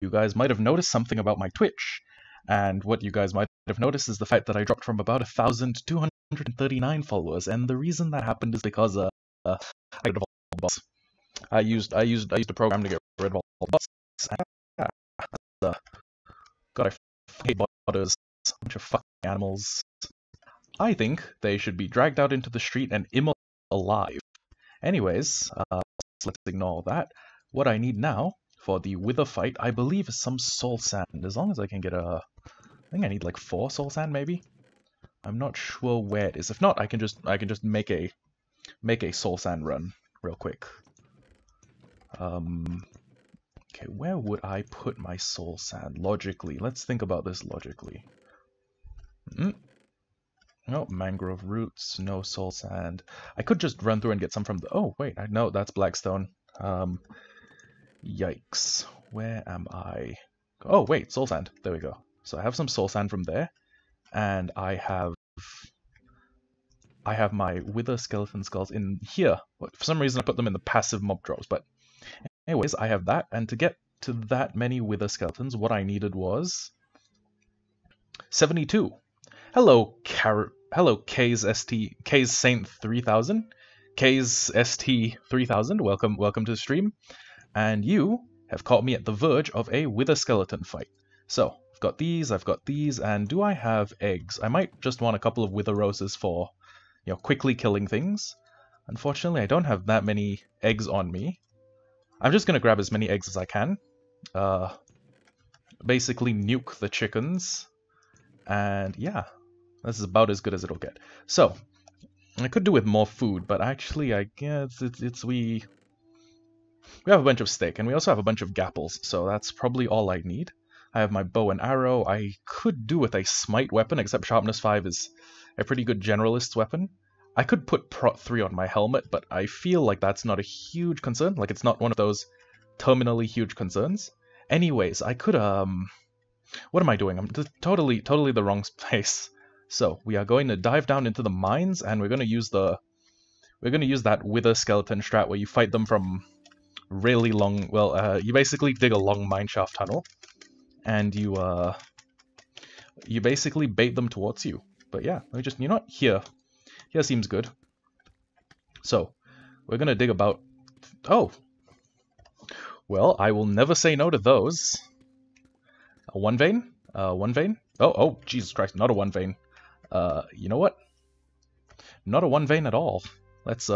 you guys might have noticed something about my Twitch. And what you guys might have noticed is the fact that I dropped from about 1,239 followers, and the reason that happened is because I got rid of all the bots. I used a program to get rid of all the bots. And, God, I hate botters, a bunch of fucking animals. I think they should be dragged out into the street and immolated alive. Anyways, let's ignore that. What I need now for the Wither fight, I believe, is some soul sand. As long as I can get I think I need like 4 soul sand, maybe. I'm not sure where it is. If not, I can just make a soul sand run real quick. Okay, where would I put my soul sand logically? Let's think about this logically. No, mangrove roots, no soul sand. I could just run through and get some from the... Oh, wait, no, that's blackstone. Yikes. Where am I? Oh, wait, soul sand. There we go. So I have some soul sand from there, and I have my wither skeleton skulls in here. For some reason I put them in the passive mob drops, but anyways, I have that, and to get to that many wither skeletons, what I needed was 72. Hello, K's Saint 3000. K's ST 3000, welcome to the stream. And you have caught me at the verge of a wither skeleton fight. So, I've got these, and do I have eggs? I might just want a couple of wither roses for, you know, quickly killing things. Unfortunately, I don't have that many eggs on me. I'm just gonna grab as many eggs as I can. Basically nuke the chickens. And yeah, this is about as good as it'll get. So, I could do with more food, but actually I guess we have a bunch of steak, and we also have a bunch of gapples, so that's probably all I need. I have my bow and arrow. I could do with a smite weapon, except sharpness 5 is a pretty good generalist's weapon. I could put prot 3 on my helmet, but I feel like that's not a huge concern. Like, it's not one of those terminally huge concerns. Anyways, I could, what am I doing? I'm totally the wrong place. So, we are going to dive down into the mines, and we're going to use that wither skeleton strat where you fight them from really long, well, you basically dig a long mineshaft tunnel, and you basically bait them towards you. But yeah, let me just, you know what, here seems good. So, we're gonna dig about, oh, well, I will never say no to those. A 1 vein? 1 vein? Oh, Jesus Christ, not a 1 vein. You know what? Not a 1 vein at all. Let's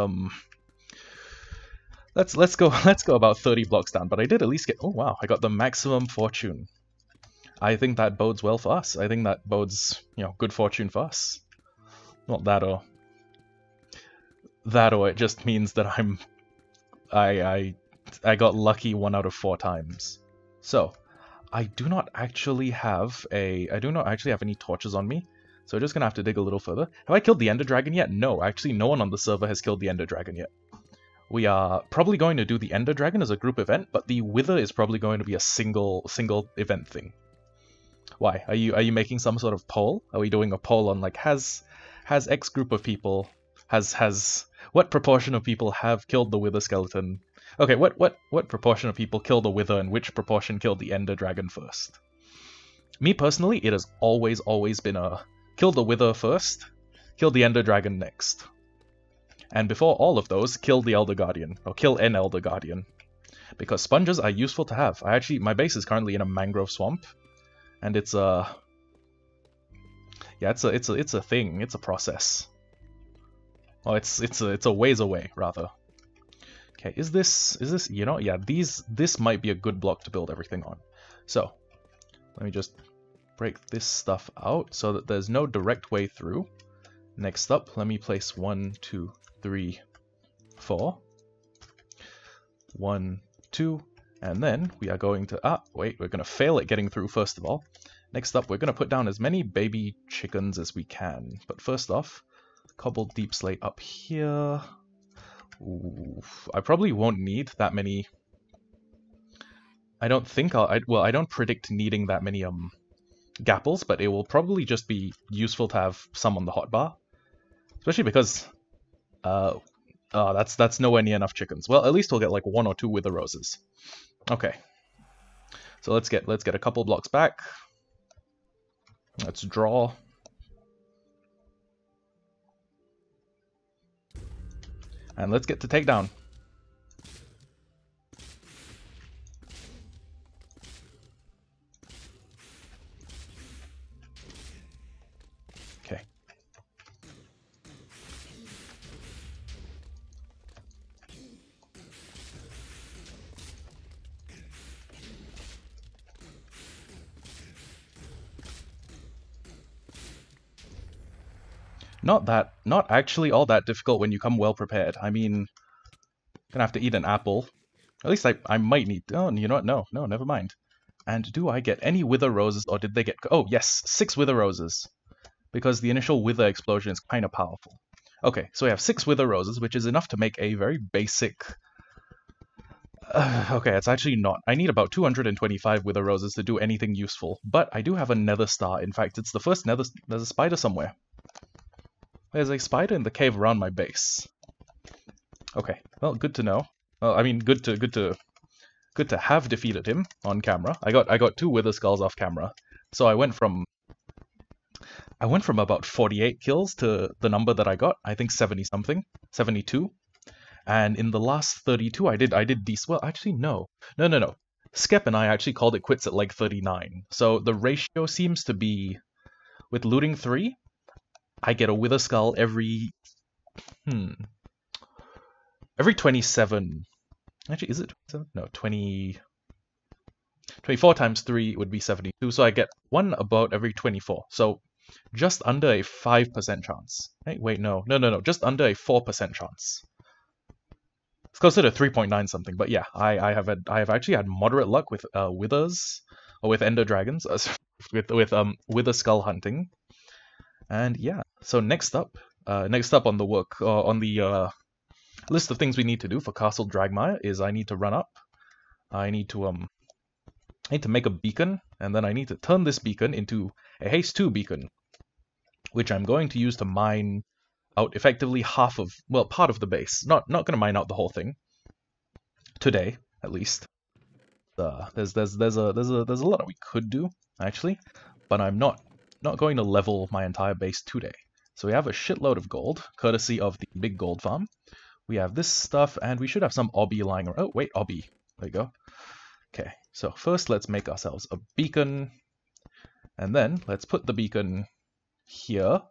go about 30 blocks down, but I did at least get, oh wow, I got the maximum fortune. I think that bodes well for us. I think that bodes, you know, good fortune for us. Not that or it just means that I got lucky 1 out of 4 times. So, I do not actually have any torches on me, so we're just gonna have to dig a little further. Have I killed the Ender Dragon yet? No, actually no one on the server has killed the Ender Dragon yet. We are probably going to do the Ender Dragon as a group event, but the Wither is probably going to be a single event thing. Why? Are you making some sort of poll? Are we doing a poll on like has X group of people what proportion of people have killed the Wither skeleton? Okay, what proportion of people kill the Wither and which proportion killed the Ender Dragon first? Me personally, it has always been a kill the Wither first, kill the Ender Dragon next. And before all of those, kill the Elder Guardian, or kill an Elder Guardian. Because sponges are useful to have. My base is currently in a mangrove swamp, and it's a thing, it's a process. Well, it's a ways away, rather. Okay, is this, you know, yeah, this might be a good block to build everything on. So, let me just break this stuff out so that there's no direct way through. Next up, let me place 1, 2, 3, 4. 1, 2, and then we are going to, we're going to fail at getting through first of all. Next up, we're going to put down as many baby chickens as we can. But first off, cobbled deep slate up here. Ooh, I probably won't need that many. I don't think I don't predict needing that many gapples, but it will probably just be useful to have some on the hotbar. Especially because that's nowhere near enough chickens. Well, at least we'll get like 1 or 2 wither roses. Okay. So let's get a couple blocks back. Let's draw. And let's get to takedown. Okay. Not actually all that difficult when you come well prepared. I mean, gonna have to eat an apple. At least I might need. Oh, you know what? No, never mind. And do I get any wither roses, or did they get? Oh yes, 6 wither roses, because the initial wither explosion is kind of powerful. Okay, so we have 6 wither roses, which is enough to make a very basic. Okay, it's actually not. I need about 225 wither roses to do anything useful, but I do have a nether star. In fact, it's the first nether. There's a spider somewhere. There's a spider in the cave around my base. Okay, well, good to know. Well, I mean, good to have defeated him on camera. I got 2 wither skulls off camera, so I went from about 48 kills to the number that I got. I think 70 something, 72. And in the last 32, I did these. Well, actually, no. Skep and I actually called it quits at like 39. So the ratio seems to be, with looting 3, I get a wither skull every 27. Actually, is it 27? No, 20. 24 times 3 would be 72. So I get one about every 24. So just under a 5% chance. Hey, wait, no. Just under a 4% chance. It's closer to 3.9 something, but yeah, I have actually had moderate luck with withers, or with ender dragons, with wither skull hunting, and yeah. So next up on the list of things we need to do for Castle Dragmire is I need to run up. I need to make a beacon, and then I need to turn this beacon into a haste 2 beacon, which I'm going to use to mine out effectively part of the base. Not going to mine out the whole thing today, at least. There's a lot that we could do actually, but I'm not going to level my entire base today. So we have a shitload of gold, courtesy of the big gold farm. We have this stuff, and we should have some obby lying around. Oh wait, obby. There you go. Okay, so first let's make ourselves a beacon, and then let's put the beacon here.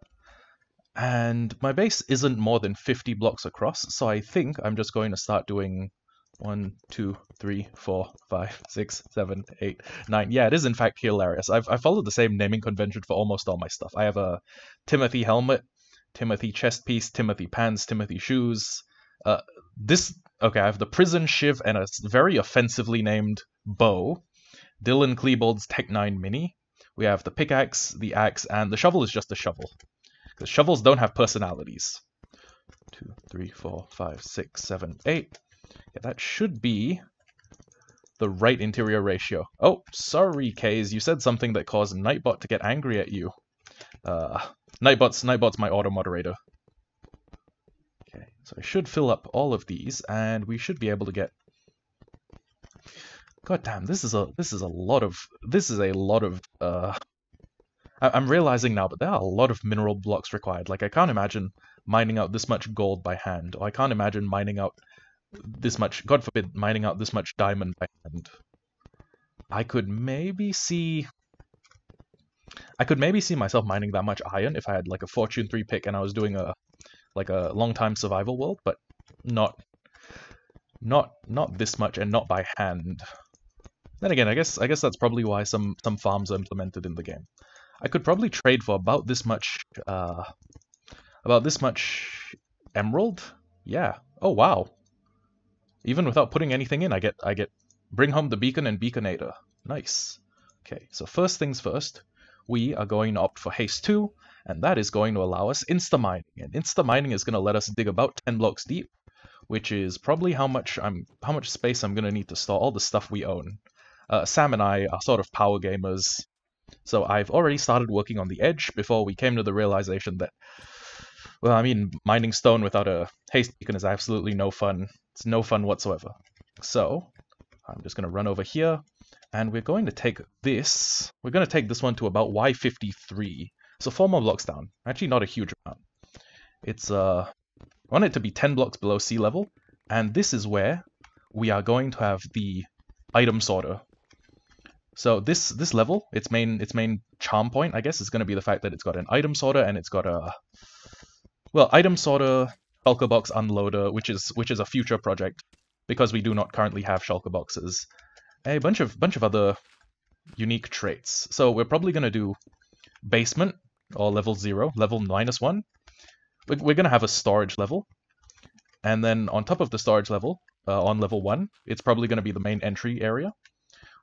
And my base isn't more than 50 blocks across, so I think I'm just going to start doing 1, 2, 3, 4, 5, 6, 7, 8, 9. Yeah, it is in fact hilarious. I've followed the same naming convention for almost all my stuff. I have a Timothy helmet, Timothy chest piece, Timothy pants, Timothy shoes. I have the prison shiv and a very offensively named bow. Dylan Klebold's Tech 9 Mini. We have the pickaxe, the axe, and the shovel is just a shovel. Because shovels don't have personalities. 2, 3, 4, 5, 6, 7, 8. Yeah, that should be the right interior ratio. Oh, sorry, Kays. You said something that caused Nightbot to get angry at you. Nightbot's my auto moderator. Okay, so I should fill up all of these, and we should be able to get. God damn, this is a lot of. I'm realizing now, but there are a lot of mineral blocks required. Like, I can't imagine mining out this much gold by hand, or I can't imagine mining out this much, God forbid, mining out this much diamond by hand. I could maybe see myself mining that much iron if I had like a Fortune 3 pick and I was doing a long time survival world, but not this much, and not by hand. Then again, I guess that's probably why some farms are implemented in the game. I could probably trade for about this much emerald. Yeah. Oh wow. Even without putting anything in, I get bring home the beacon and beaconator. Nice. Okay, so first things first, we are going to opt for haste 2, and that is going to allow us insta-mining. And insta-mining is going to let us dig about 10 blocks deep, which is probably how much space I'm going to need to store all the stuff we own. Sam and I are sort of power gamers, so I've already started working on the edge before we came to the realization that, well, I mean, mining stone without a haste beacon is absolutely no fun. It's no fun whatsoever. So I'm just going to run over here. And we're going to take this. We're going to take this one to about Y53. So 4 more blocks down. Actually, not a huge amount. It's I want it to be 10 blocks below sea level, and this is where we are going to have the item sorter. So this level, its main charm point, I guess, is going to be the fact that it's got an item sorter and it's got a item sorter, shulker box unloader, which is a future project because we do not currently have shulker boxes. A bunch of other unique traits. So we're probably going to do basement or level 0, level -1. We're going to have a storage level, and then on top of the storage level, on level 1, it's probably going to be the main entry area.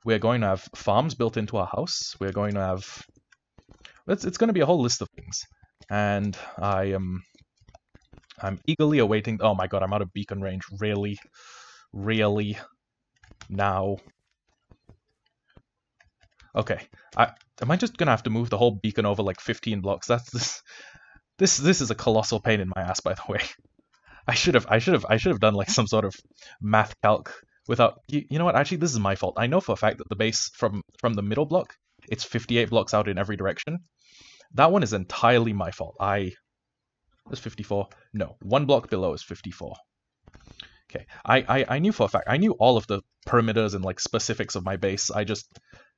We're going to have farms built into our house. We're going to have... It's going to be a whole list of things. And I'm eagerly awaiting... Oh my god, I'm out of beacon range. Really? Really? Now? Okay. Am I just going to have to move the whole beacon over like 15 blocks? This is a colossal pain in my ass, by the way. I should have done like some sort of math calc without... You know what? Actually, this is my fault. I know for a fact that the base from the middle block, it's 58 blocks out in every direction. That one is entirely my fault. That's 54. No, 1 block below is 54. Okay. I knew for a fact. I knew all of the perimeters and like specifics of my base. I just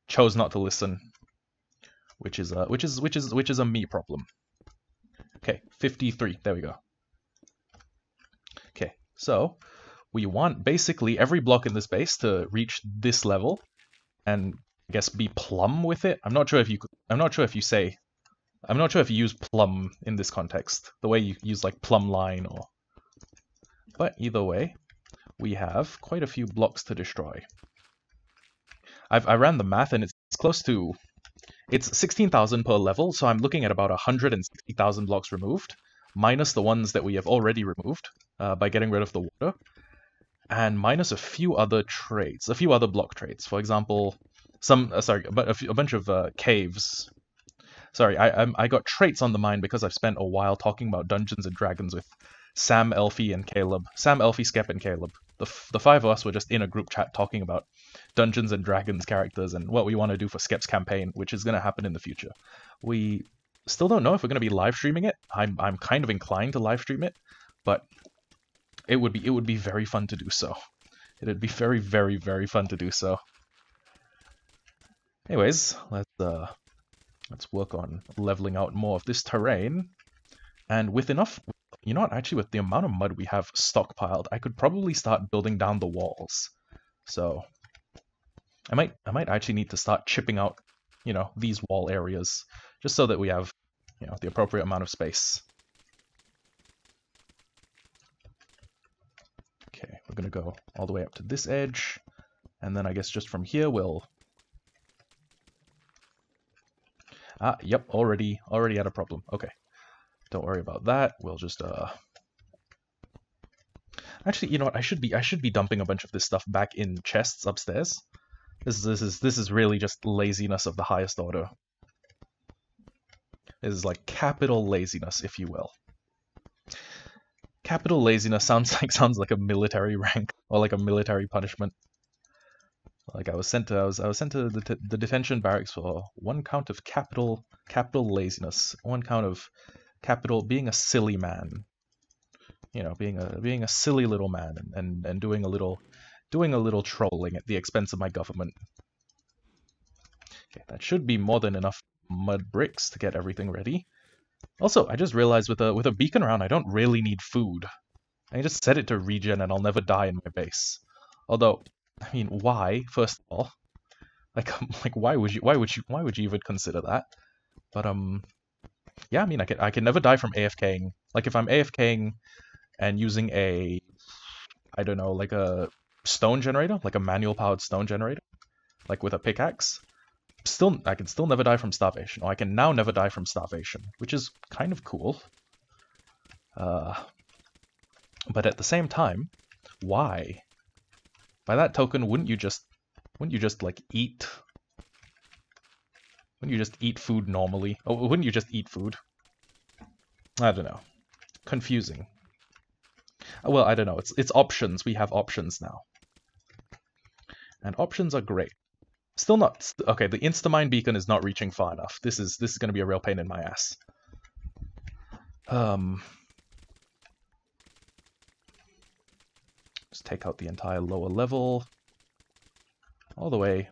chose not to listen, which is a me problem. Okay, 53. There we go. Okay, so we want basically every block in this base to reach this level, and I guess be plumb with it. I'm not sure if you use plumb in this context, the way you use like plumb line or. But either way, we have quite a few blocks to destroy. I ran the math and it's close to. It's 16,000 per level, so I'm looking at about 160,000 blocks removed, minus the ones that we have already removed by getting rid of the water, and minus a few other traits, a few other block traits. For example, a bunch of caves. Sorry, I got traits on the mind because I've spent a while talking about Dungeons and Dragons with Sam, Elfie, and Caleb. Sam, Elfie, Skep, and Caleb. The 5 of us were just in a group chat talking about Dungeons and Dragons characters and what we want to do for Skep's campaign, which is going to happen in the future. We still don't know if we're going to be live streaming it. I'm kind of inclined to live stream it, but it would be very fun to do so. It would be very, very, very fun to do so. Anyways, let's work on leveling out more of this terrain, and with enough. You know what, actually with the amount of mud we have stockpiled, I could probably start building down the walls. So I might actually need to start chipping out, these wall areas, just so that we have, the appropriate amount of space. Okay, we're gonna go all the way up to this edge, and then I guess just from here we'll... Yep, already had a problem. Okay. Don't worry about that. We'll just Actually, you know what? I should be dumping a bunch of this stuff back in chests upstairs. This is really just laziness of the highest order. This is like capital laziness, if you will. Capital laziness sounds like a military rank or like a military punishment. Like I was sent to the detention barracks for 1 count of capital laziness, 1 count of capital being a silly man, being a silly little man and doing a little trolling at the expense of my government. Okay, that should be more than enough mud bricks to get everything ready. Also, I just realized with a beacon around, I don't really need food. I can just set it to regen and I'll never die in my base. Although, I mean, why? First of all, like why would you even consider that? But yeah, I mean, I can never die from AFKing. Like, if I'm AFKing and using I don't know, like a stone generator, like a manual-powered stone generator, like with a pickaxe, I can still never die from starvation. Or I can now never die from starvation, which is kind of cool. But at the same time, why? By that token, wouldn't you just like eat? Wouldn't you just eat food normally? Oh, wouldn't you just eat food? I don't know. Confusing. Well, I don't know. It's options. We have options now. And options are great. Still not. Okay, the Instamine beacon is not reaching far enough. This is going to be a real pain in my ass. Just take out the entire lower level, all the way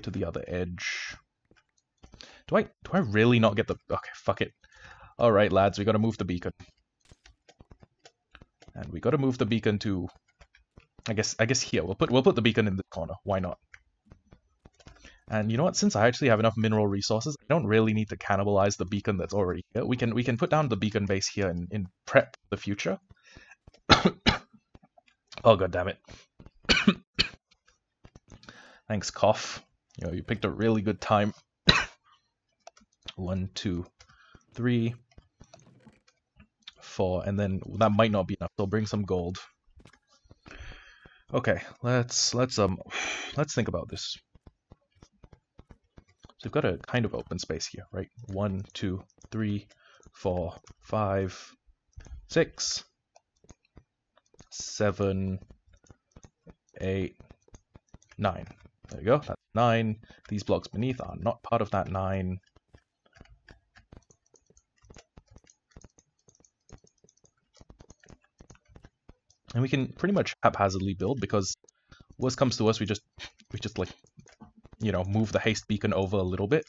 to the other edge. Do I really not get the? Okay, fuck it. All right, lads, we got to move the beacon, and we got to move the beacon to. I guess here we'll put the beacon in the corner. Why not? And you know what? Since I actually have enough mineral resources, I don't really need to cannibalize the beacon that's already here. We can put down the beacon base here in prep for the future. Oh, god damn it. Thanks, cough. You picked a really good time. 1, 2, 3, 4, and then that might not be enough. So bring some gold. Okay, let's think about this. So we've got a kind of open space here, right? 1, 2, 3, 4, 5, 6, 7, 8, 9. There we go, that's 9. These blocks beneath are not part of that 9. And we can pretty much haphazardly build, because worst comes to us, we just like, move the haste beacon over a little bit.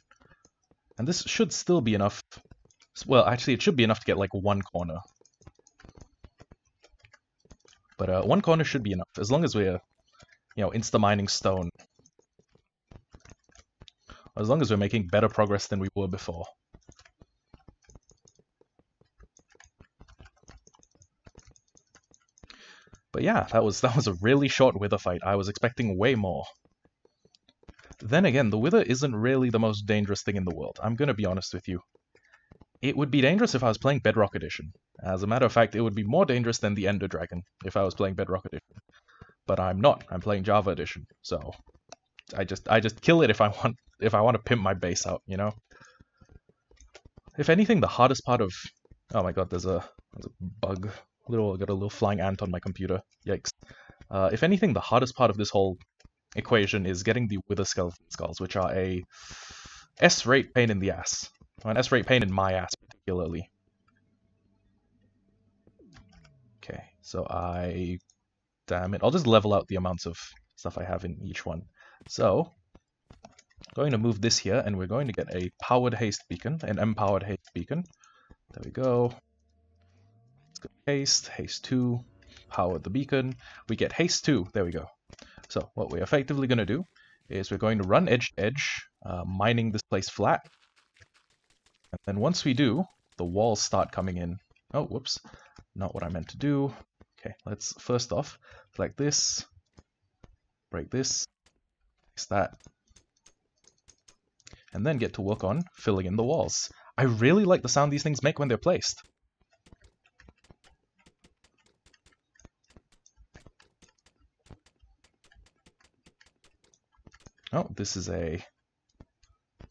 And this should still be enough. Well, actually, it should be enough to get like one corner. But one corner should be enough, as long as we're, insta-mining stone. As long as we're making better progress than we were before. But yeah, that was a really short wither fight. I was expecting way more. Then again, the wither isn't really the most dangerous thing in the world. I'm gonna be honest with you. It would be dangerous if I was playing Bedrock Edition. As a matter of fact, it would be more dangerous than the Ender Dragon if I was playing Bedrock Edition. But I'm not. I'm playing Java Edition. So I just kill it if I want to pimp my base out, If anything, the hardest part of... Oh my god, there's a bug. I got a little flying ant on my computer. Yikes. If anything, the hardest part of this whole equation is getting the wither skeleton skulls, which are a S-rate pain in the ass. Or an S-rate pain in my ass, particularly. Okay, so damn it. I'll just level out the amounts of stuff I have in each one. So, I'm going to move this here, and we're going to get a powered haste beacon, an empowered haste beacon. There we go. Haste 2, power the beacon. We get haste 2, there we go. So what we're effectively going to do is we're going to run edge to edge, mining this place flat. And then once we do, the walls start coming in. Oh, whoops, not what I meant to do. Okay, let's first off select this, break this, fix that, and then get to work on filling in the walls. I really like the sound these things make when they're placed. Oh, this is a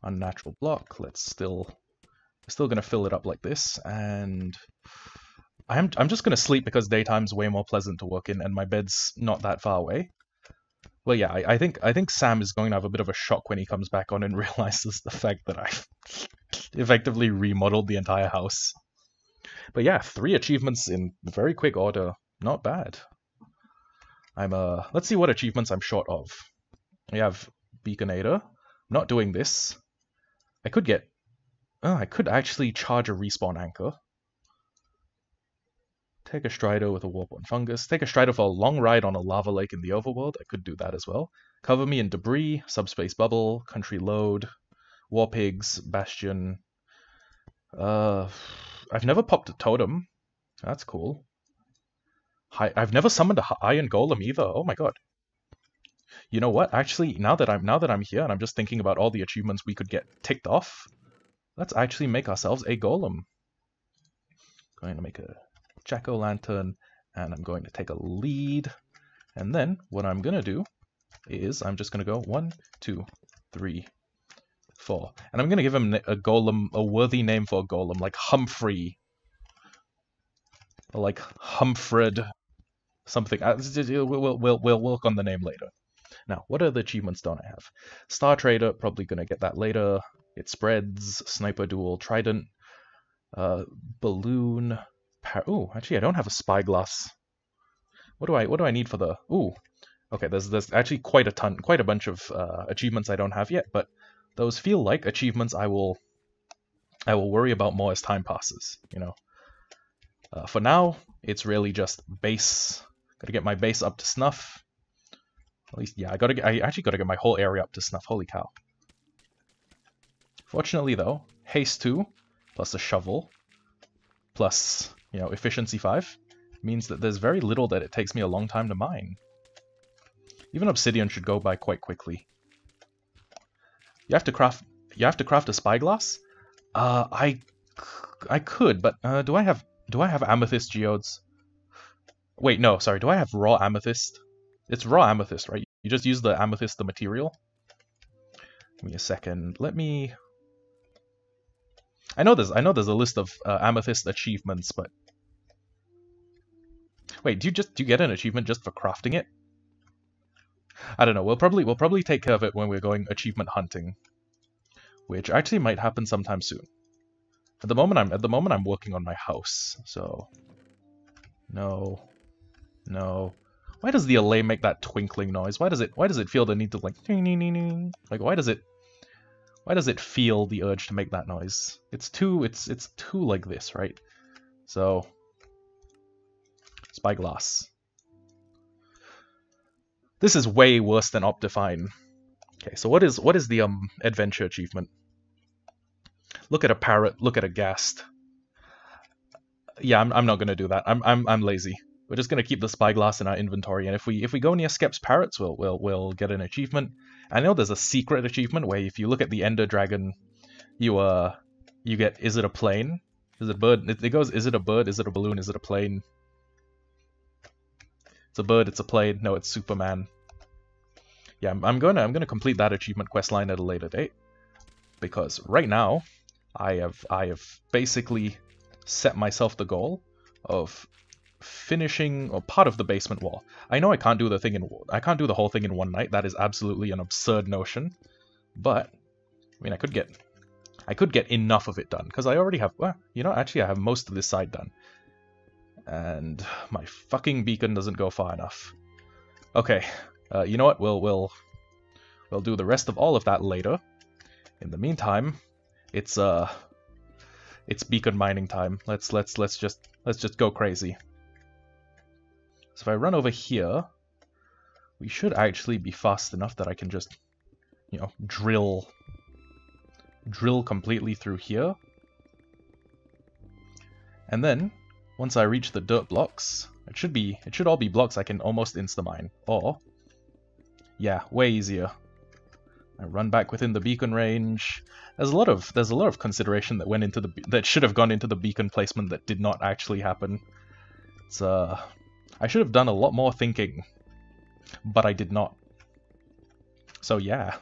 unnatural block. We're still gonna fill it up like this, and I'm just gonna sleep because daytime's way more pleasant to work in, and my bed's not that far away. Well, yeah, I think Sam is going to have a bit of a shock when he comes back on and realizes the fact that I've effectively remodeled the entire house. But yeah, 3 achievements in very quick order. Not bad. Let's see what achievements I'm short of. We have Beaconator. I'm not doing this. I could actually charge a respawn anchor. Take a Strider with a Warborn Fungus. Take a Strider for a long ride on a lava lake in the overworld. I could do that as well. Cover me in Debris, Subspace Bubble, Country Load, War Pigs, Bastion. I've never popped a Totem. That's cool. I've never summoned a Iron Golem either. Oh my god. You know what? Actually, now that I'm here and I'm just thinking about all the achievements we could get ticked off, let's actually make ourselves a golem. Going to make a jack-o'-lantern, and I'm going to take a lead. And then what I'm going to do is I'm just going to go 1, 2, 3, 4. And I'm going to give him a golem, a worthy name for a golem, like Humphrey. Or like Humfred. Something. We'll work on the name later. Now, what other achievements don't I have? Star Trader, probably gonna get that later. It Spreads, Sniper Duel, Trident, Balloon. Ooh, actually, I don't have a Spyglass. What do I need for the? Ooh, okay. There's actually quite a bunch of achievements I don't have yet, but those feel like achievements I will worry about more as time passes. You know. For now, it's really just base. Gotta get my base up to snuff. At least, yeah, I actually gotta get my whole area up to snuff. Holy cow. Fortunately, though, haste 2 plus a shovel plus, you know, efficiency 5 means that there's very little that it takes me a long time to mine. Even obsidian should go by quite quickly. You have to craft a spyglass? I could, but do I have amethyst geodes? Wait, no, sorry. Do I have raw amethyst? It's raw amethyst, right? You just use the amethyst, the material. Give me a second. Let me. I know there's a list of amethyst achievements, but wait, do you get an achievement just for crafting it? I don't know. We'll probably take care of it when we're going achievement hunting, which actually might happen sometime soon. At the moment I'm working on my house, so no. Why does the allay make that twinkling noise? Why does it feel the need to like why does it feel the urge to make that noise? It's too like this, right? So spyglass. This is way worse than Optifine. Okay, so what is the adventure achievement? Look at a parrot, look at a ghast. Yeah, I'm not gonna do that. I'm lazy. We're just gonna keep the spyglass in our inventory, and if we go near Skep's parrots, we'll get an achievement. I know there's a secret achievement where if you look at the Ender Dragon, you get, is it a plane? Is it a bird? It goes, is it a bird? Is it a balloon? Is it a plane? It's a bird, it's a plane. No, it's Superman. Yeah, I'm gonna complete that achievement quest line at a later date, because right now I have basically set myself the goal of finishing or part of the basement wall. I know I can't do the whole thing in one night. That is absolutely an absurd notion. But I mean, I could get enough of it done because I already have. Well, you know, actually, I have most of this side done, and my fucking beacon doesn't go far enough. Okay, you know what? We'll do the rest of all of that later. In the meantime, it's beacon mining time. Let's just go crazy. So if I run over here, we should actually be fast enough that I can just, you know, drill completely through here. And then once I reach the dirt blocks, it should all be blocks I can almost insta-mine. Or yeah, way easier. I run back within the beacon range. There's a lot of consideration that went into that should have gone into the beacon placement that did not actually happen. It's I should have done a lot more thinking, but I did not. So yeah.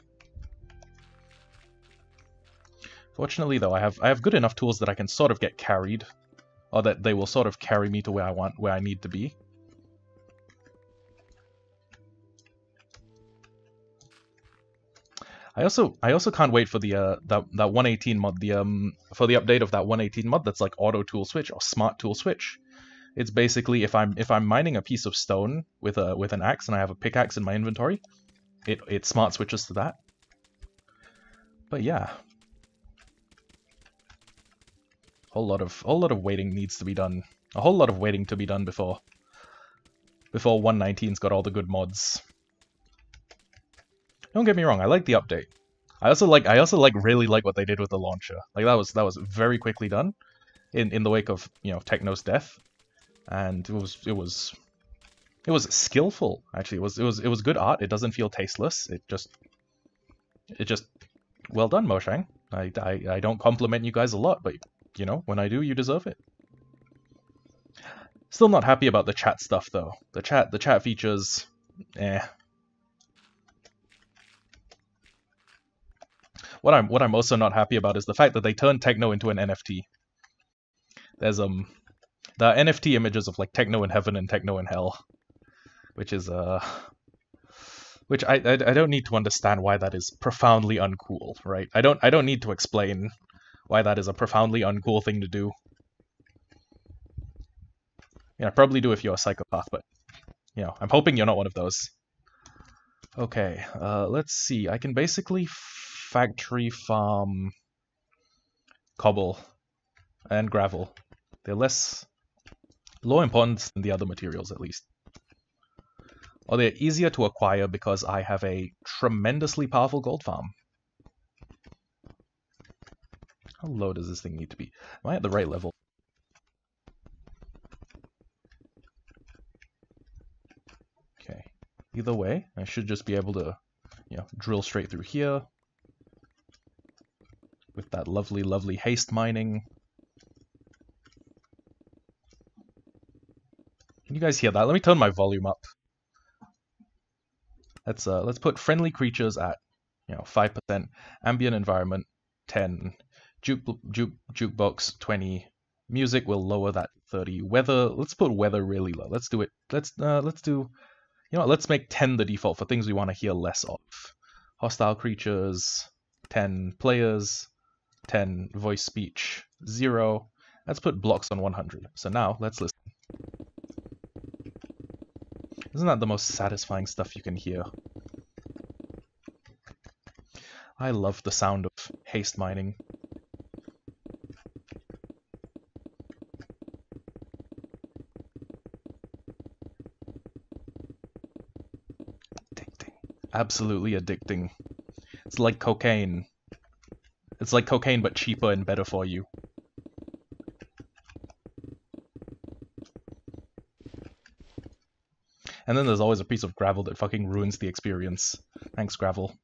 Fortunately though, I have good enough tools that I can sort of get carried, or that they will sort of carry me to where I need to be. I also can't wait for the that 118 mod, for the update of that 118 mod that's like auto tool switch or smart tool switch. It's basically if I'm mining a piece of stone with an axe and I have a pickaxe in my inventory, it smart switches to that. But yeah, whole lot of waiting needs to be done. A whole lot of waiting to be done before 119's got all the good mods. Don't get me wrong, I like the update. I also really like what they did with the launcher. Like that was very quickly done in the wake of, you know, Techno's death. And it was skillful, actually. It was good art. It doesn't feel tasteless. It just well done, Mojang. I don't compliment you guys a lot, but you know, when I do, you deserve it. Still not happy about the chat stuff though. The chat features, eh. What I'm also not happy about is the fact that they turned Techno into an NFT. There's the NFT images of like Techno in heaven and Techno in hell, which is Which I don't need to understand why that is profoundly uncool, right? I don't need to explain why that is a profoundly uncool thing to do. Yeah, probably do if you're a psychopath, but you know, I'm hoping you're not one of those. Okay, let's see. I can basically factory farm cobble and gravel. They're less low importance than the other materials, at least. Or they're easier to acquire because I have a tremendously powerful gold farm. How low does this thing need to be? Am I at the right level? Okay. Either way, I should just be able to, you know, drill straight through here. With that lovely, lovely haste mining. Can you guys hear that? Let me turn my volume up. Let's put friendly creatures at, you know, 5%, ambient environment 10, jukebox 20, music will lower that 30. Weather, let's put weather really low. Let's do it. Let's do, you know, let's make 10 the default for things we want to hear less of. Hostile creatures 10, players 10, voice speech 0. Let's put blocks on 100. So now let's listen. Isn't that the most satisfying stuff you can hear? I love the sound of haste mining. Addicting. Absolutely addicting. It's like cocaine. It's like cocaine but cheaper and better for you. And then there's always a piece of gravel that fucking ruins the experience. Thanks, gravel.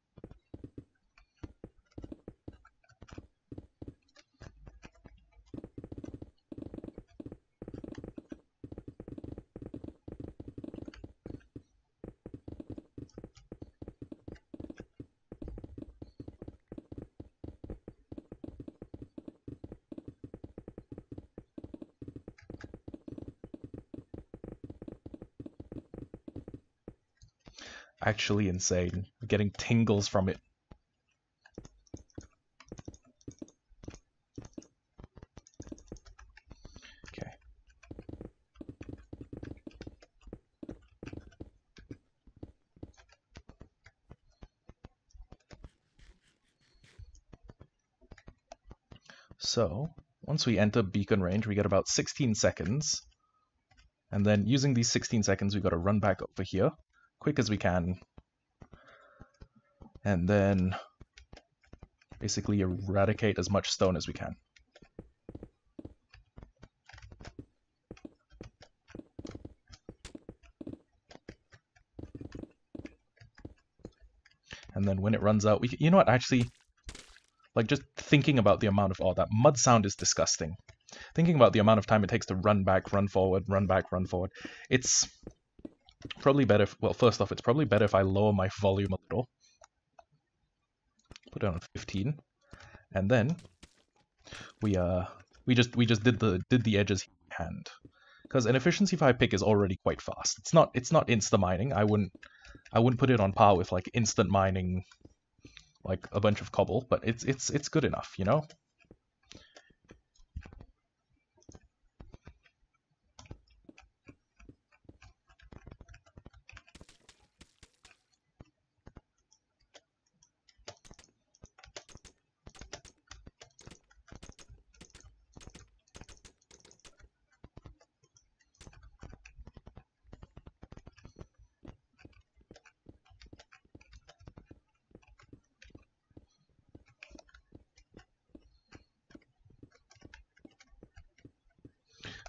Actually insane. We're getting tingles from it. Okay. So, once we enter beacon range, we get about 16 seconds. And then using these 16 seconds, we've got to run back over here. Quick as we can, and then basically eradicate as much stone as we can. And then when it runs out, you know what, actually, like just thinking about the amount of, oh, that mud sound is disgusting. Thinking about the amount of time it takes to run back, run forward, run back, run forward. It's probably better, well, first off, it's probably better if I lower my volume a little. Put it on 15. And then we just did the edges hand. Because an efficiency 5 pick is already quite fast. It's not insta mining. I wouldn't put it on par with like instant mining like a bunch of cobble, but it's good enough, you know?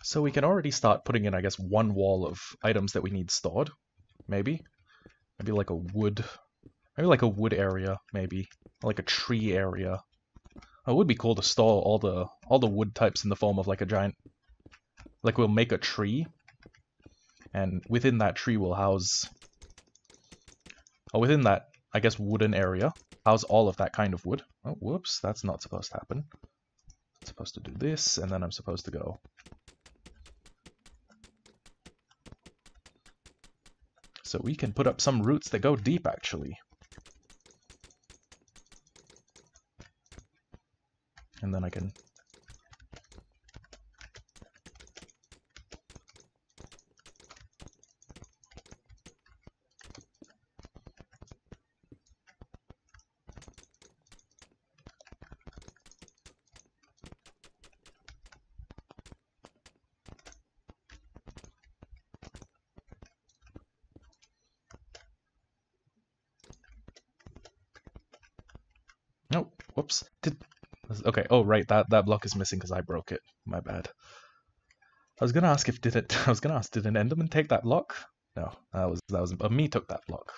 So we can already start putting in, I guess, one wall of items that we need stored. Maybe like a wood, area, maybe like a tree area. Oh, it would be cool to store all the wood types in the form of like a giant, like we'll make a tree, and within that tree we'll house, or within that, I guess, wooden area, house all of that kind of wood. Oh, whoops, that's not supposed to happen. I'm supposed to do this, and then I'm supposed to go. So we can put up some roots that go deep, actually. And then I can... Oh, whoops. Okay, oh right, that block is missing because I broke it. My bad. I was gonna ask did an Enderman take that block? No, that was me took that block.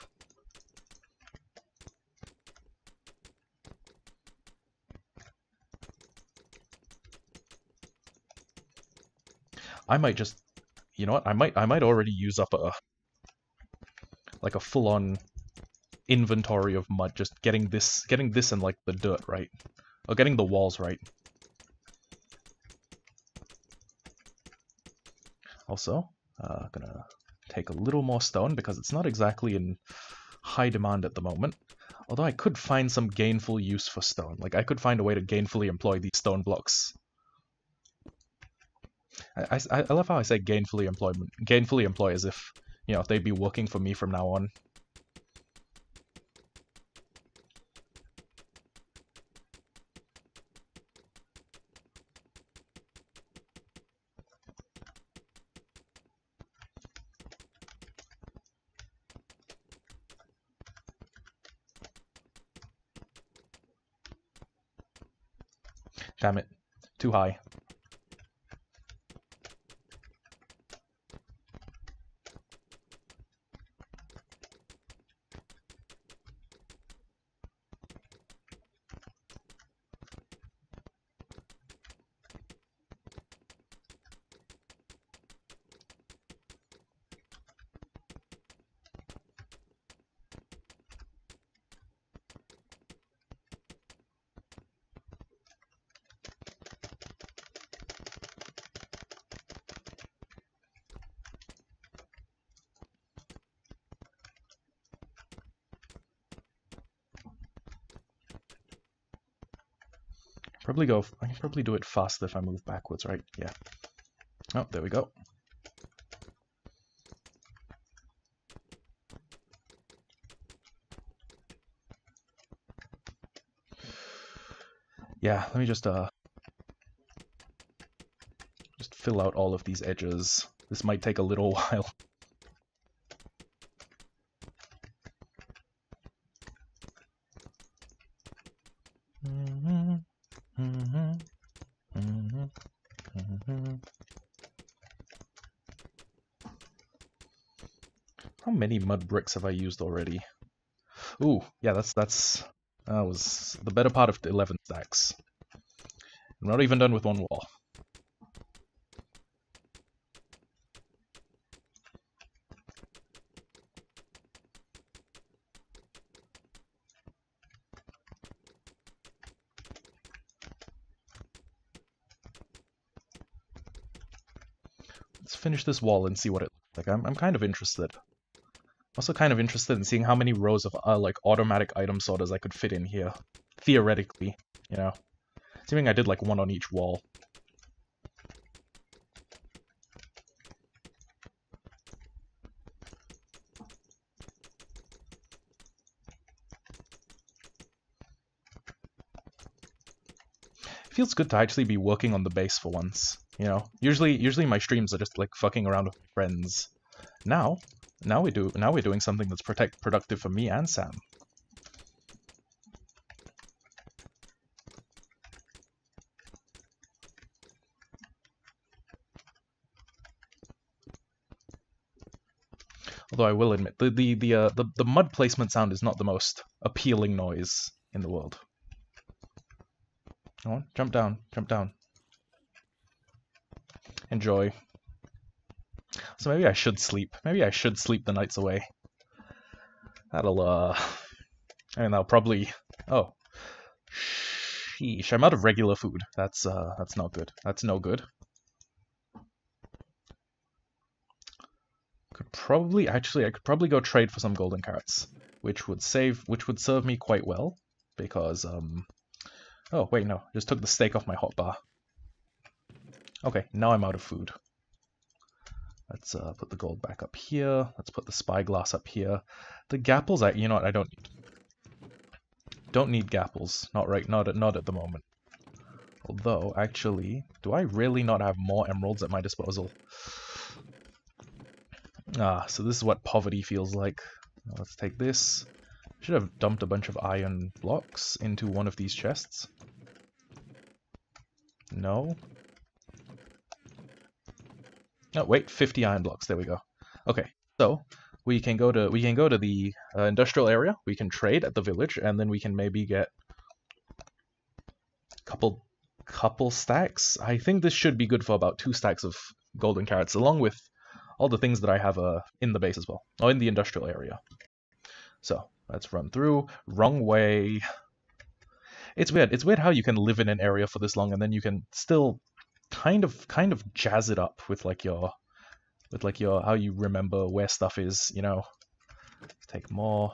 I might just, you know what? I might already use up a full-on inventory of mud, just getting this and like the dirt right, or getting the walls right. Also, gonna take a little more stone because it's not exactly in high demand at the moment. Although I could find some gainful use for stone. Like I could find a way to gainfully employ these stone blocks. I love how I say gainfully employ as if, you know, they'd be working for me from now on. Damn it. Too high. I can probably do it faster if I move backwards, right? Yeah. Oh, there we go. Yeah, let me just fill out all of these edges. This might take a little while. How many mud bricks have I used already? Ooh, yeah, that was the better part of the 11 stacks. I'm not even done with one wall. Let's finish this wall and see what it looks like. I'm kind of interested. Also kind of interested in seeing how many rows of like automatic item sorters I could fit in here. Theoretically, you know. Assuming I did like one on each wall. Feels good to actually be working on the base for once, you know. Usually my streams are just like fucking around with my friends. Now we're doing something that's productive for me and Sam. Although I will admit, the mud placement sound is not the most appealing noise in the world. Come on, jump down, jump down. Enjoy. So maybe I should sleep. Maybe I should sleep the nights away. That'll, I mean, that'll probably... Oh. Sheesh, I'm out of regular food. That's not good. That's no good. I could probably go trade for some golden carrots, which would serve me quite well, because oh wait, no, just took the steak off my hotbar. Okay, now I'm out of food. Let's put the gold back up here. Let's put the spyglass up here. The gapples, you know what, I don't need. Don't need gapples. Not at the moment. Although, actually, do I really not have more emeralds at my disposal? Ah, so this is what poverty feels like. Let's take this. Should have dumped a bunch of iron blocks into one of these chests. No. Oh, wait, 50 iron blocks. There we go. Okay, so we can go to the industrial area. We can trade at the village, and then we can maybe get a couple stacks. I think this should be good for about 2 stacks of golden carrots, along with all the things that I have in the base as well, or in the industrial area. So let's run through. Wrong way. It's weird. It's weird how you can live in an area for this long and then you can still kind of jazz it up with your how you remember where stuff is, you know. Let's take more.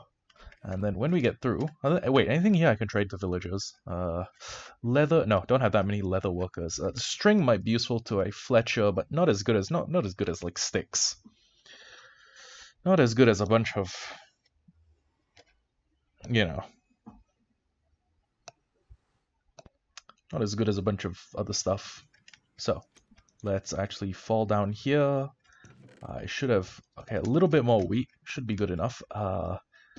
And then when we get through, wait, anything here I can trade to villagers? Leather, no, don't have that many leather workers. String might be useful to a Fletcher, but not as good as like sticks. Not as good as a bunch of, you know, not as good as a bunch of other stuff. So let's actually fall down here. I should have, okay, a little bit more wheat should be good enough.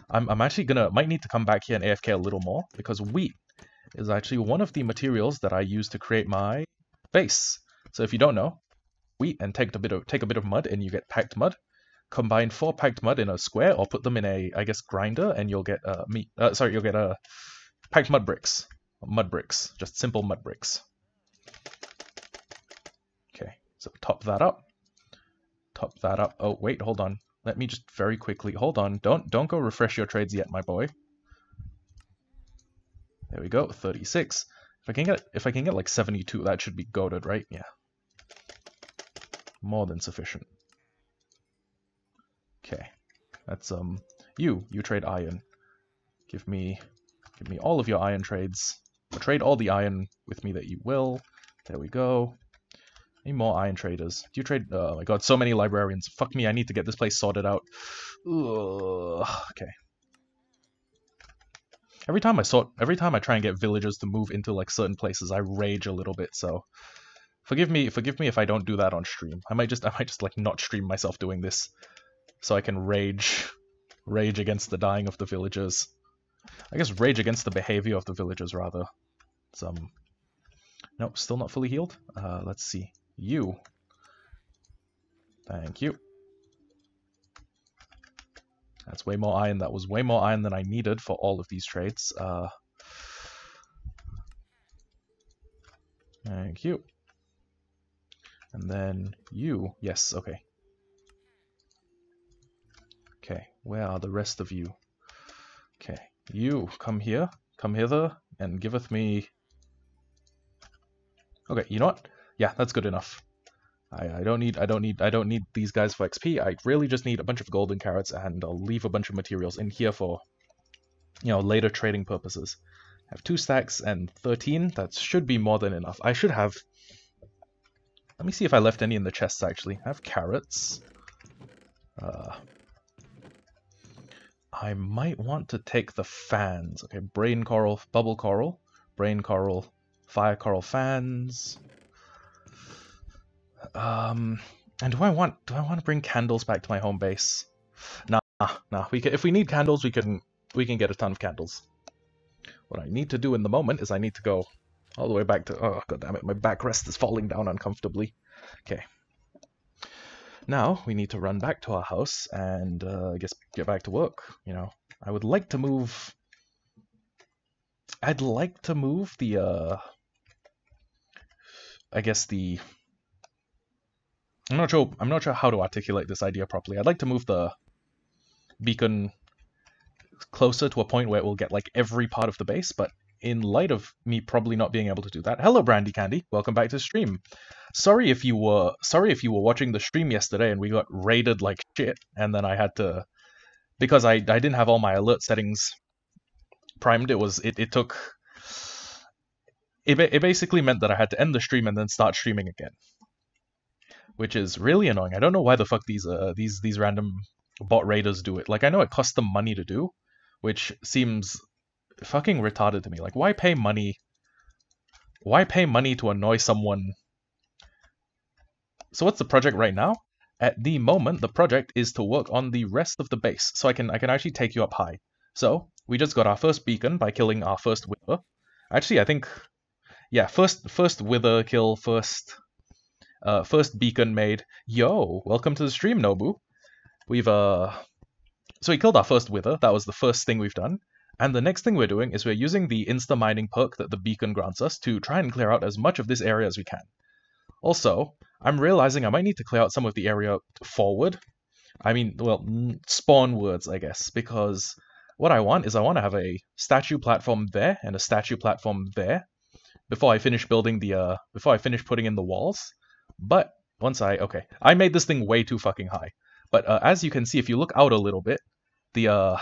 I'm actually might need to come back here and AFK a little more, because wheat is actually one of the materials that I use to create my base. So if you don't know, wheat and take a bit of mud and you get packed mud. Combine 4 packed mud in a square, or put them in a, I guess, grinder, and you'll get you'll get packed mud bricks. Mud bricks, just simple mud bricks. Okay, so top that up. Top that up. Oh wait, hold on. Let me just very quickly, hold on, don't go refresh your trades yet, my boy. There we go, 36. If I can get like 72, that should be goated, right? Yeah. More than sufficient. Okay. That's you trade iron. Give me all of your iron trades. Or trade all the iron with me that you will. There we go. Any more iron traders? Do you trade? Oh my god, so many librarians. Fuck me, I need to get this place sorted out. Ugh. Okay. Every time I try and get villagers to move into like certain places, I rage a little bit. So forgive me if I don't do that on stream. I might just like not stream myself doing this, so I can rage against the dying of the villagers. I guess rage against the behavior of the villagers rather. Nope, still not fully healed. Let's see. You. Thank you. That's way more iron. That was way more iron than I needed for all of these trades. Thank you. And then you. Yes, okay. Okay, where are the rest of you? Okay, you come here. Come hither and giveth me... Okay, you know what? Yeah, that's good enough. I don't need these guys for XP. I really just need a bunch of golden carrots, and I'll leave a bunch of materials in here for, you know, later trading purposes. I have 2 stacks and 13. That should be more than enough. I should have... Let me see if I left any in the chests, actually. I have carrots. I might want to take the fans. Okay, brain coral, bubble coral, brain coral, fire coral fans. And do I want to bring candles back to my home base? Nah. If we need candles, we can get a ton of candles. What I need to do in the moment is I need to go all the way back to... Oh, god damn it, my backrest is falling down uncomfortably. Okay. Now, we need to run back to our house and, I guess, get back to work, you know. I would like to move... I'd like to move the, I guess the... I'm not sure how to articulate this idea properly. I'd like to move the beacon closer to a point where it will get, like, every part of the base, but in light of me probably not being able to do that, hello Brandy Candy, welcome back to the stream. Sorry if you were watching the stream yesterday and we got raided like shit, and then I had to, because I didn't have all my alert settings primed. It basically meant that I had to end the stream and then start streaming again, which is really annoying. I don't know why the fuck these random bot raiders do it. Like, I know it costs them money to do, which seems fucking retarded to me. Like, why pay money? Why pay money to annoy someone? So what's the project right now? At the moment, the project is to work on the rest of the base, so I can actually take you up high. So we just got our first beacon by killing our first wither. Actually, I think, yeah, first wither kill, first beacon made. Yo, welcome to the stream, Nobu. We've so we killed our first wither. That was the first thing we've done. And the next thing we're doing is we're using the insta mining perk that the beacon grants us to try and clear out as much of this area as we can. Also, I'm realizing I might need to clear out some of the area forward. I mean, well, spawnwards, I guess, because what I want is I want to have a statue platform there and a statue platform there before I finish building the before I finish putting in the walls. But once I made this thing way too fucking high. But as you can see, if you look out a little bit, the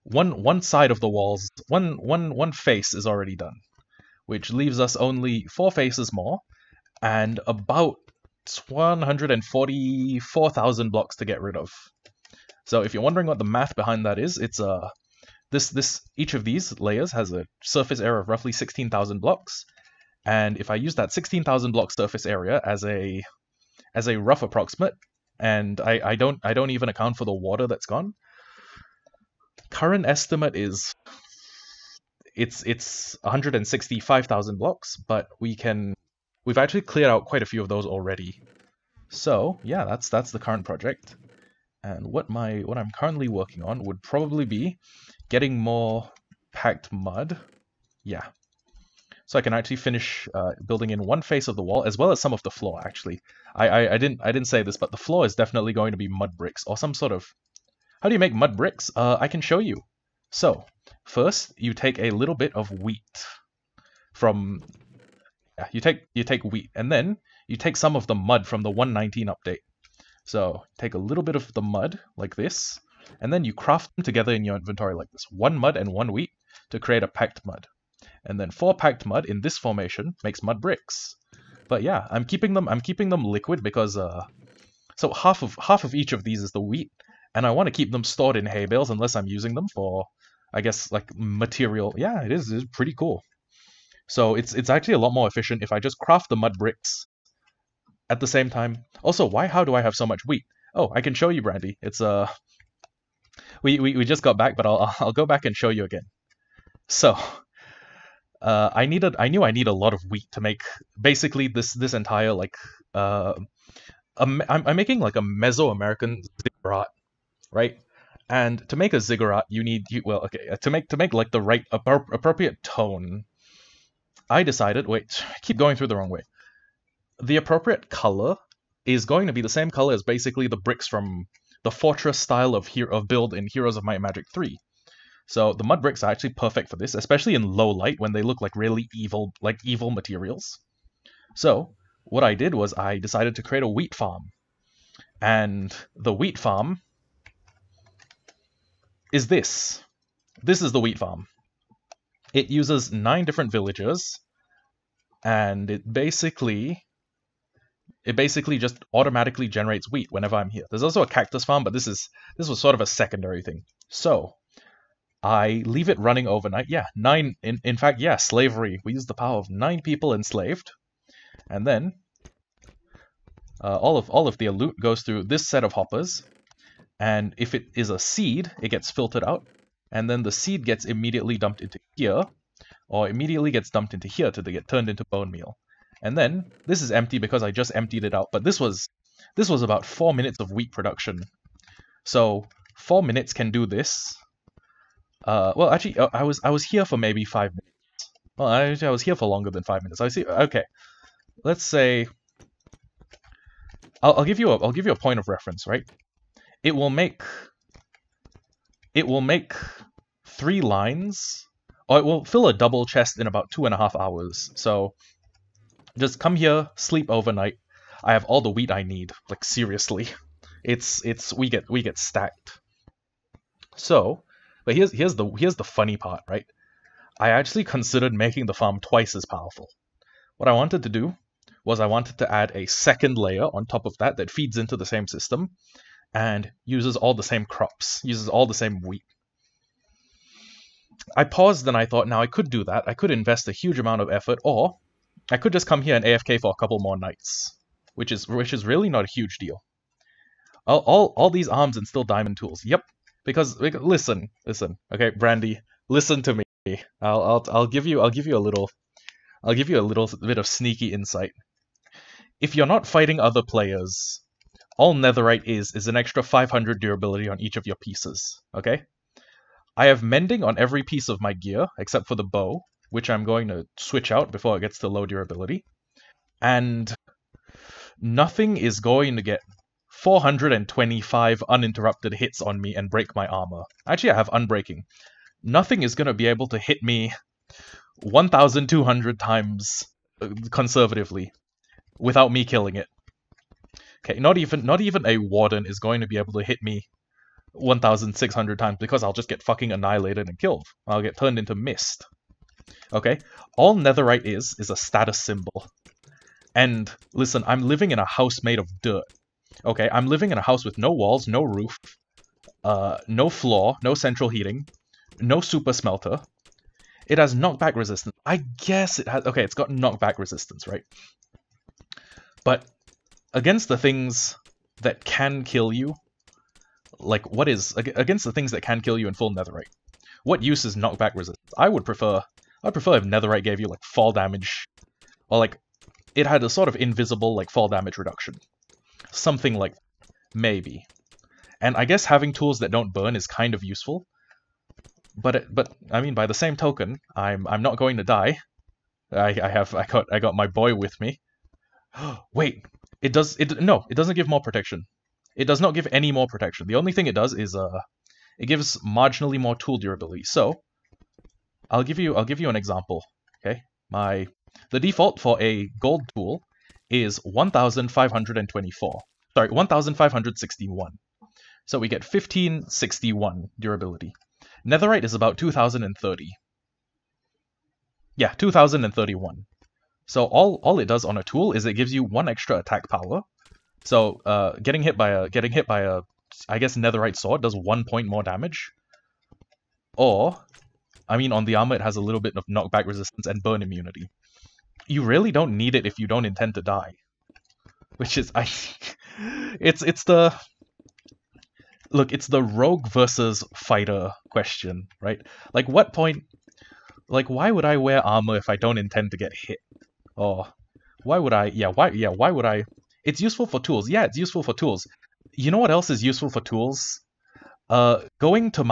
one side of the walls, one face is already done, which leaves us only 4 faces more and about 144,000 blocks to get rid of. So if you're wondering what the math behind that is, it's each of these layers has a surface area of roughly 16,000 blocks, and if I use that 16,000 block surface area as a rough approximate, and I don't even account for the water that's gone, current estimate is it's 165,000 blocks, but we've actually cleared out quite a few of those already. So yeah, that's the current project. And what I'm currently working on would probably be getting more packed mud. Yeah. So I can actually finish building in one face of the wall, as well as some of the floor, actually. I didn't say this, but the floor is definitely going to be mud bricks, or some sort of... How do you make mud bricks? I can show you. So, first, you take a little bit of wheat from... Yeah, you take wheat, and then you take some of the mud from the 119 update. So, take a little bit of the mud, like this, and then you craft them together in your inventory like this. 1 mud and 1 wheat to create a packed mud. And then 4 packed mud in this formation makes mud bricks. But yeah, I'm keeping them liquid because so half of each of these is the wheat, and I want to keep them stored in hay bales unless I'm using them for, I guess, like material. Yeah, it's pretty cool. So it's actually a lot more efficient if I just craft the mud bricks at the same time. Also, how do I have so much wheat? Oh, I can show you, Brandy. It's we just got back, but I'll go back and show you again. So I knew I need a lot of wheat to make basically this entire like I'm making like a Mesoamerican ziggurat, right? And to make a ziggurat, you need to make like the right appropriate tone. I decided, wait, I keep going through the wrong way. The appropriate color is going to be the same color as basically the bricks from the fortress style of build in Heroes of Might and Magic 3. So the mud bricks are actually perfect for this, especially in low light when they look like really evil materials. So what I did was I decided to create a wheat farm. And the wheat farm is this. This is the wheat farm. It uses 9 different villagers, and it basically just automatically generates wheat whenever I'm here. There's also a cactus farm, but this was sort of a secondary thing. So I leave it running overnight. Yeah, 9. In fact, yeah, slavery. We use the power of 9 people enslaved, and then all of the loot goes through this set of hoppers. And if it is a seed, it gets filtered out, and then the seed gets immediately dumped into here, or immediately gets dumped into here to get turned into bone meal. And then this is empty because I just emptied it out. But this was about 4 minutes of wheat production. So 4 minutes can do this. Well, actually, I was here for maybe 5 minutes. Well, I was here for longer than 5 minutes. I see. Okay, let's say I'll give you a point of reference, right? It will make 3 lines or it will fill a double chest in about 2.5 hours. So just come here, sleep overnight. I have all the wheat I need. Like seriously, we get stacked. So, but here's the funny part, right? I actually considered making the farm twice as powerful. What I wanted to do was I wanted to add a second layer on top of that that feeds into the same system and uses all the same crops, uses all the same wheat. I paused and I thought, now I could do that. I could invest a huge amount of effort, or I could just come here and AFK for a couple more nights, which is really not a huge deal. All these arms and still diamond tools. Yep. Because listen, okay, Brandy, listen to me. I'll give you a little bit of sneaky insight. If you're not fighting other players, all netherite is an extra 500 durability on each of your pieces, okay? I have mending on every piece of my gear, except for the bow, which I'm going to switch out before it gets to low durability. And nothing is going to get 425 uninterrupted hits on me and break my armor. Actually, I have unbreaking. Nothing is going to be able to hit me 1,200 times conservatively without me killing it. Okay, not even a warden is going to be able to hit me 1,600 times because I'll just get fucking annihilated and killed. I'll get turned into mist. Okay? All netherite is a status symbol. And listen, I'm living in a house made of dirt. Okay, I'm living in a house with no walls, no roof, no floor, no central heating, no super smelter. It has knockback resistance. I guess it has... Okay, it's got knockback resistance, right? But against the things that can kill you, like against the things that can kill you in full netherite, what use is knockback resistance? I'd prefer if netherite gave you like fall damage, or like it had a sort of invisible like fall damage reduction. Something like maybe. And I guess having tools that don't burn is kind of useful. But I mean, by the same token, I'm not going to die. I got my boy with me. Wait, it doesn't give more protection. It does not give any more protection. The only thing it does is it gives marginally more tool durability. So I'll give you an example. Okay, the default for a gold tool is 1,524. Sorry, 1,561. So we get 1561 durability. Netherite is about 2,030. Yeah, 2,031. So all it does on a tool is it gives you 1 extra attack power. So getting hit by a I guess netherite sword does 1 point more damage. Or I mean, on the armor it has a little bit of knockback resistance and burn immunity. You really don't need it if you don't intend to die. Which is it's the rogue versus fighter question, right? Like what point, like why would I wear armor if I don't intend to get hit? Or why would I why would I? It's useful for tools. Yeah, it's useful for tools. You know what else is useful for tools? Going to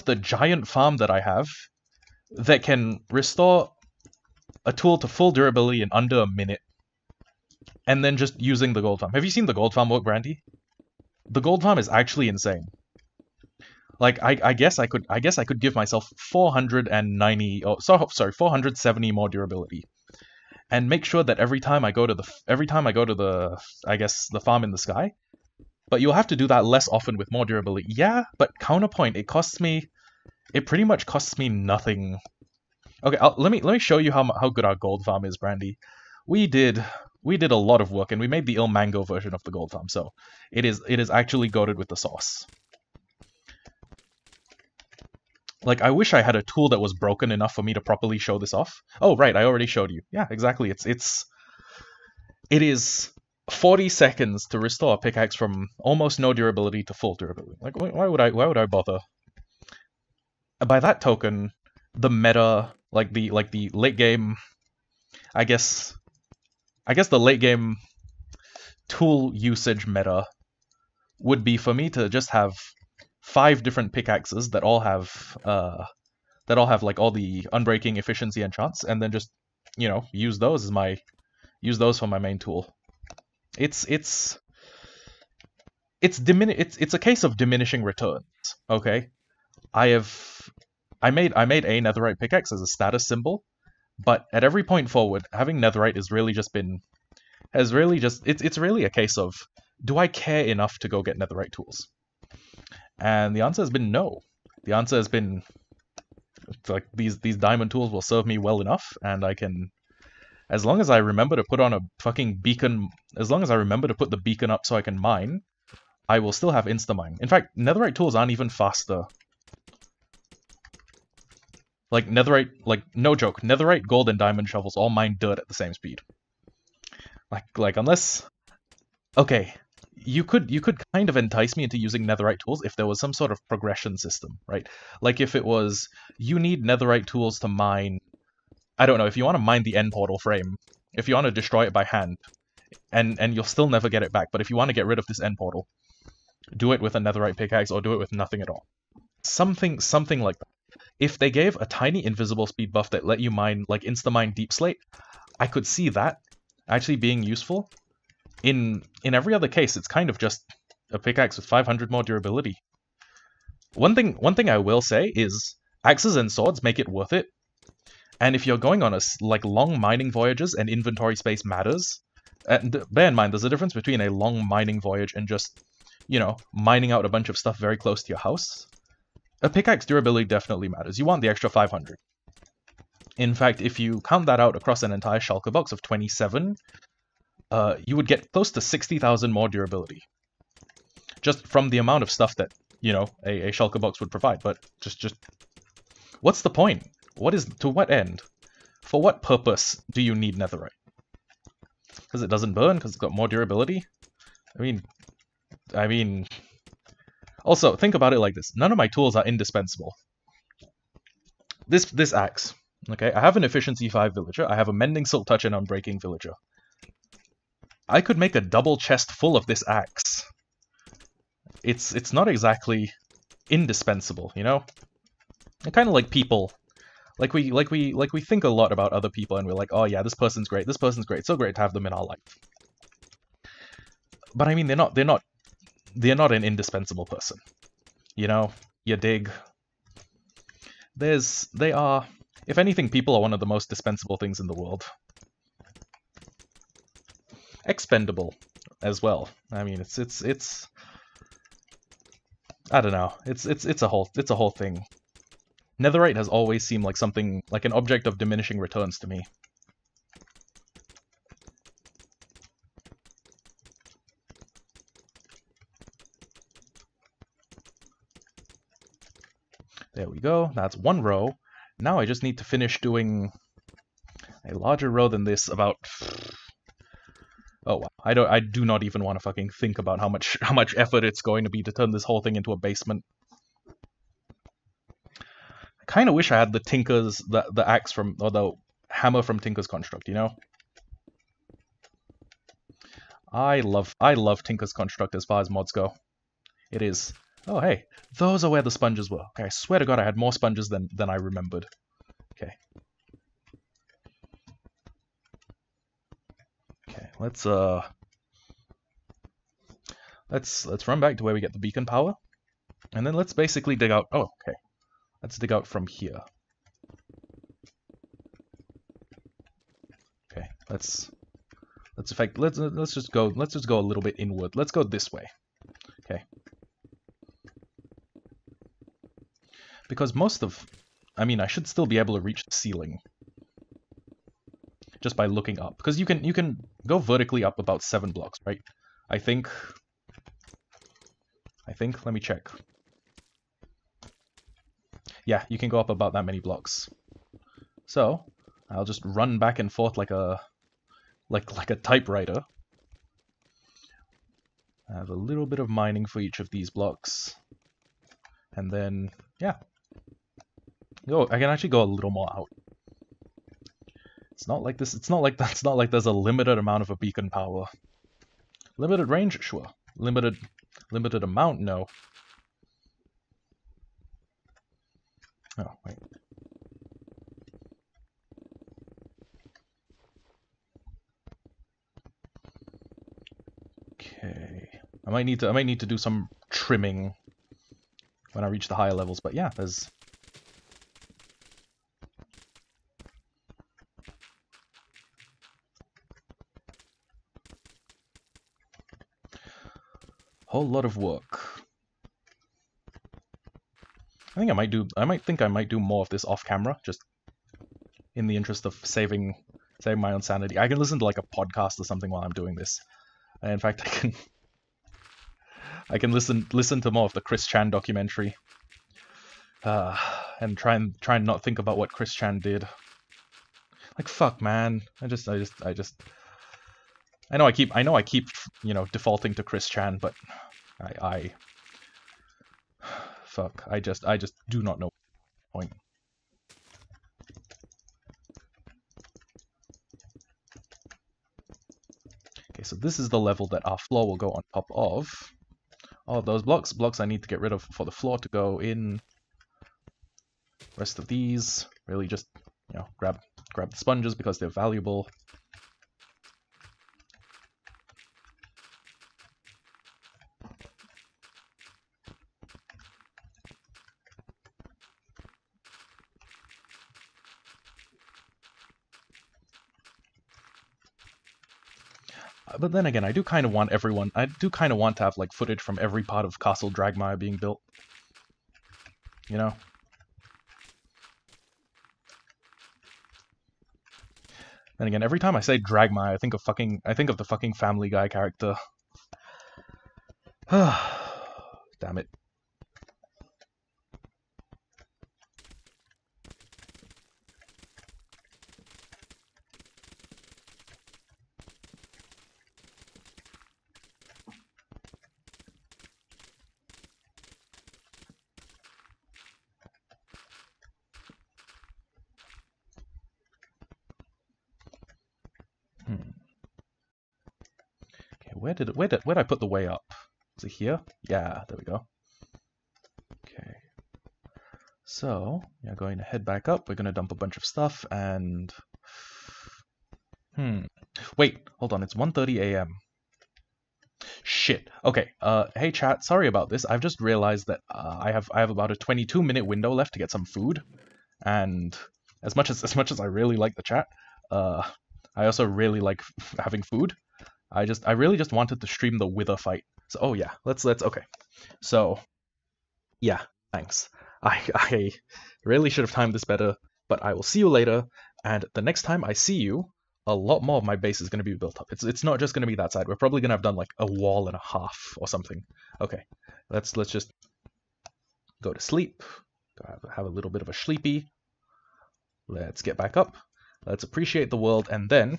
the giant farm that I have that can restore a tool to full durability in under a minute. And then just using the gold farm. Have you seen the gold farm work, Brandy? The gold farm is actually insane. Like I guess I could give myself 470 more durability, and make sure that every time I go to the I guess the farm in the sky. But you'll have to do that less often with more durability. Yeah, but counterpoint, it pretty much costs me nothing. Okay, let me show you how good our gold farm is, Brandy. We did a lot of work, and we made the Il Mango version of the gold farm, so it is actually goated with the sauce. Like, I wish I had a tool that was broken enough for me to properly show this off. Oh, right, I already showed you. Yeah, exactly. It is 40 seconds to restore a pickaxe from almost no durability to full durability. Like, why would I bother? By that token, the meta, like the late game, I guess the late game tool usage meta would be for me to just have 5 different pickaxes that all have like all the unbreaking, efficiency, and chance, and then just, you know, use those for my main tool. It's a case of diminishing returns. Okay, I have I made a netherite pickaxe as a status symbol, but at every point forward, having netherite has really just been it's really a case of, do I care enough to go get netherite tools? And the answer has been no. The answer has been, it's like these diamond tools will serve me well enough, and I can, as long as I remember to put on a fucking beacon, as long as I remember to put the beacon up so I can mine, I will still have insta-mine. In fact, netherite tools aren't even faster. Like netherite, like no joke, netherite, gold, and diamond shovels all mine dirt at the same speed. Like unless, okay, you could kind of entice me into using netherite tools if there was some sort of progression system, right? Like if it was, you need netherite tools to mine, I don't know, if you want to mine the end portal frame, if you want to destroy it by hand, and you'll still never get it back, but if you want to get rid of this end portal, do it with a netherite pickaxe or do it with nothing at all. Something like that. If they gave a tiny invisible speed buff that let you mine, like insta-mine deep slate, I could see that actually being useful. In every other case, it's kind of just a pickaxe with 500 more durability. One thing I will say is axes and swords make it worth it. And if you're going on like long mining voyages and inventory space matters, and bear in mind there's a difference between a long mining voyage and just, you know, mining out a bunch of stuff very close to your house. A pickaxe durability definitely matters. You want the extra 500. In fact, if you count that out across an entire shulker box of 27, you would get close to 60,000 more durability. Just from the amount of stuff that, you know, a shulker box would provide. But just what's the point? To what end? For what purpose do you need netherite? Because it doesn't burn? Because it's got more durability? I mean... Also, think about it like this. None of my tools are indispensable. This axe, okay? I have an efficiency 5 villager. I have a mending silk touch and unbreaking villager. I could make a double chest full of this axe. It's not exactly indispensable, you know? Kind of like people. Like we think a lot about other people and we're like, oh yeah, this person's great, so great to have them in our life. But I mean, they're not an indispensable person. You know, you dig. They are, if anything, people are one of the most dispensable things in the world. Expendable as well. I mean, it's I don't know. It's a whole thing. Netherite has always seemed like something, like an object of diminishing returns to me. There we go. That's one row. Now I just need to finish doing a larger row than this about... Oh wow. I do not even want to fucking think about how much effort it's going to be to turn this whole thing into a basement. I kind of wish I had the Tinker's the axe from, or the hammer from Tinker's Construct, you know? I love Tinker's Construct as far as mods go. It is. Oh hey, those are where the sponges were. Okay, I swear to God I had more sponges than I remembered. Okay. Okay, let's run back to where we get the beacon power. And then let's basically dig out, oh, okay. Let's dig out from here. Okay, let's just go a little bit inward. Let's go this way. Okay. Because I should still be able to reach the ceiling just by looking up. Because you can go vertically up about 7 blocks, right? I think, let me check. Yeah, you can go up about that many blocks. So, I'll just run back and forth like a typewriter. I have a little bit of mining for each of these blocks. And then, yeah. I can actually go a little more out. It's not like there's a limited amount of a beacon power. Limited range? Sure. Limited amount? No. Oh, wait. Okay. I might need to do some trimming when I reach the higher levels, but yeah, there's Whole lot of work. I think I might do more of this off camera, just in the interest of saving my own sanity. I can listen to like a podcast or something while I'm doing this. In fact, I can listen to more of the Chris Chan documentary. And try and not think about what Chris Chan did. Like, fuck, man. I know I keep, you know, defaulting to Chris Chan, but fuck, I just do not know the point. Okay, so this is the level that our floor will go on top of. All of those blocks I need to get rid of for the floor to go in. Rest of these, really just, you know, grab the sponges because they're valuable. But then again, I do kind of want to have like footage from every part of Castle Dragmire being built. You know? And again, every time I say Dragmire, I think of the fucking Family Guy character. Damn it. Okay, where did I put the way up? Is it here? Yeah, there we go. Okay. So, yeah, going to head back up. We're going to dump a bunch of stuff and... Wait, hold on. It's 1:30 a.m. Shit. Okay. Hey chat, sorry about this. I've just realized that I have about a 22-minute window left to get some food. And as much as I really like the chat, I also really like having food. I really just wanted to stream the Wither fight. So, oh yeah, let's okay. So, yeah, thanks. I really should have timed this better, but I will see you later, and the next time I see you, a lot more of my base is going to be built up. It's not just going to be that side. We're probably going to have done like a wall and a half or something. Okay, let's just go to sleep. Have a little bit of a sleepy. Let's get back up. Let's appreciate the world, and then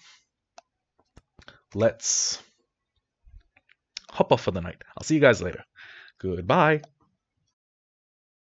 let's hop off for the night. I'll see you guys later. Goodbye.